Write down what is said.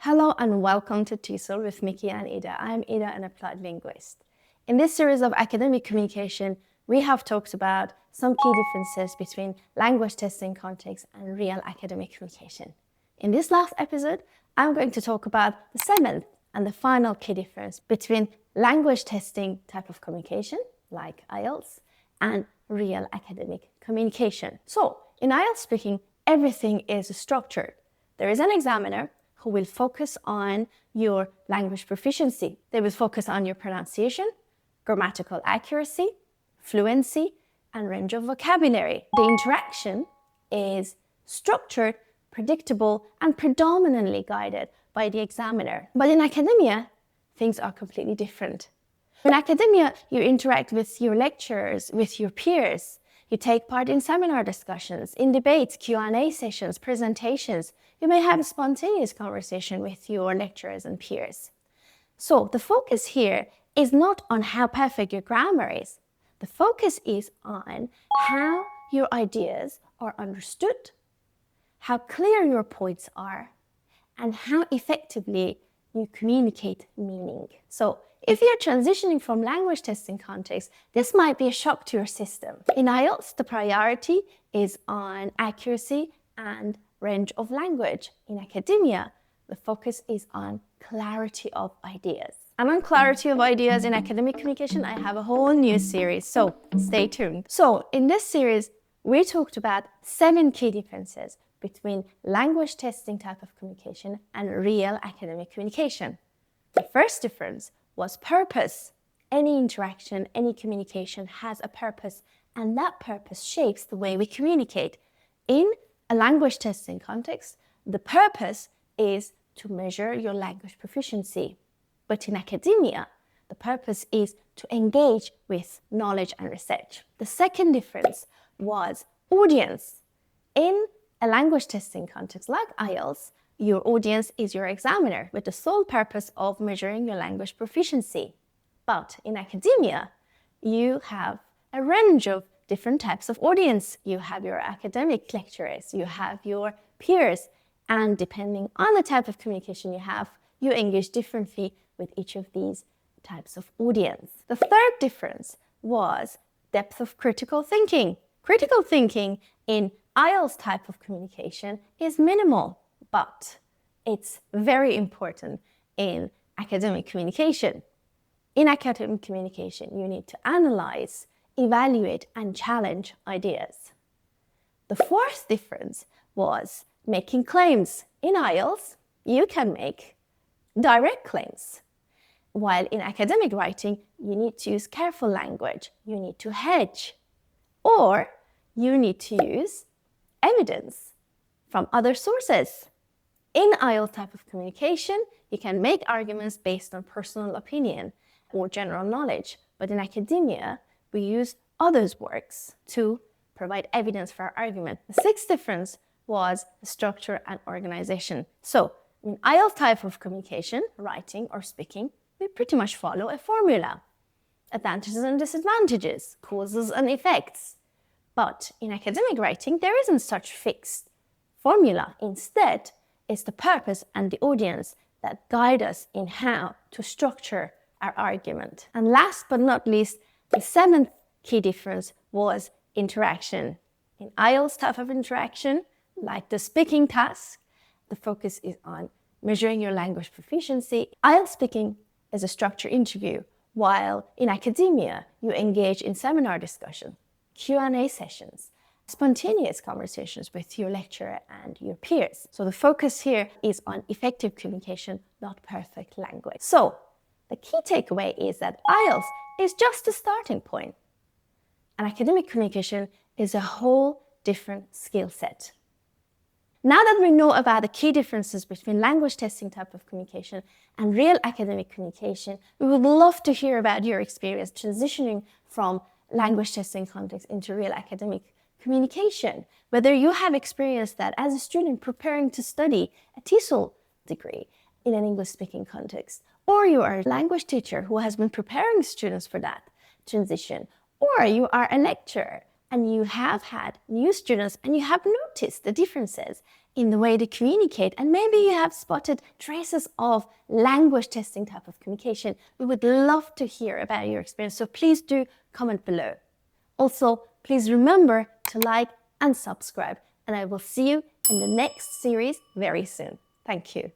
Hello and welcome to TESOL with Miki and Ida. I'm Ida, an applied linguist. In this series of academic communication, we have talked about some key differences between language testing context and real academic communication. In this last episode, I'm going to talk about the seventh and the final key difference between language testing type of communication, like IELTS, and real academic communication. So, in IELTS speaking, everything is structured. There is an examiner who will focus on your language proficiency. They will focus on your pronunciation, grammatical accuracy, fluency, and range of vocabulary. The interaction is structured, predictable, and predominantly guided by the examiner. But in academia, things are completely different. In academia, you interact with your lecturers, with your peers. You take part in seminar discussions, in debates, Q&A sessions, presentations. You may have a spontaneous conversation with your lecturers and peers. So the focus here is not on how perfect your grammar is. The focus is on how your ideas are understood, how clear your points are, and how effectively you communicate meaning. So if you're transitioning from language testing context, this might be a shock to your system. In IELTS, the priority is on accuracy and range of language. In academia, the focus is on clarity of ideas. And on clarity of ideas in academic communication, I have a whole new series, so stay tuned. So in this series, we talked about 7 key differences between language testing type of communication and real academic communication. The first difference was purpose. Any interaction, any communication has a purpose, and that purpose shapes the way we communicate. In a language testing context, the purpose is to measure your language proficiency. But in academia, the purpose is to engage with knowledge and research. The second difference was audience. In a language testing context like IELTS, your audience is your examiner with the sole purpose of measuring your language proficiency. But in academia, you have a range of different types of audience. You have your academic lecturers, you have your peers, and depending on the type of communication you have, you engage differently with each of these types of audience. The third difference was depth of critical thinking. Critical thinking in IELTS type of communication is minimal, but it's very important in academic communication. In academic communication, you need to analyze, evaluate, and challenge ideas. The fourth difference was making claims. In IELTS, you can make direct claims, while in academic writing, you need to use careful language, you need to hedge, or you need to use evidence from other sources. In IELTS type of communication, you can make arguments based on personal opinion or general knowledge, but in academia, we use others' works to provide evidence for our argument. The sixth difference was structure and organization. So, in IELTS type of communication, writing or speaking, we pretty much follow a formula. Advantages and disadvantages, causes and effects. But in academic writing, there isn't such fixed formula. Instead, it's the purpose and the audience that guide us in how to structure our argument. And last but not least, the seventh key difference was interaction. In IELTS type of interaction, like the speaking task, the focus is on measuring your language proficiency. IELTS speaking is a structured interview, while in academia, you engage in seminar discussion, Q&A sessions, spontaneous conversations with your lecturer and your peers. So the focus here is on effective communication, not perfect language. So the key takeaway is that IELTS is just a starting point. And academic communication is a whole different skill set. Now that we know about the key differences between language testing type of communication and real academic communication, we would love to hear about your experience transitioning from language testing context into real academic communication. Whether you have experienced that as a student preparing to study a TESOL degree in an English-speaking context, or you are a language teacher who has been preparing students for that transition, or you are a lecturer and you have had new students and you have noticed the differences in the way they communicate, and maybe you have spotted traces of language testing type of communication. We would love to hear about your experience, so please do comment below. Also, please remember to like and subscribe, and I will see you in the next series very soon. Thank you.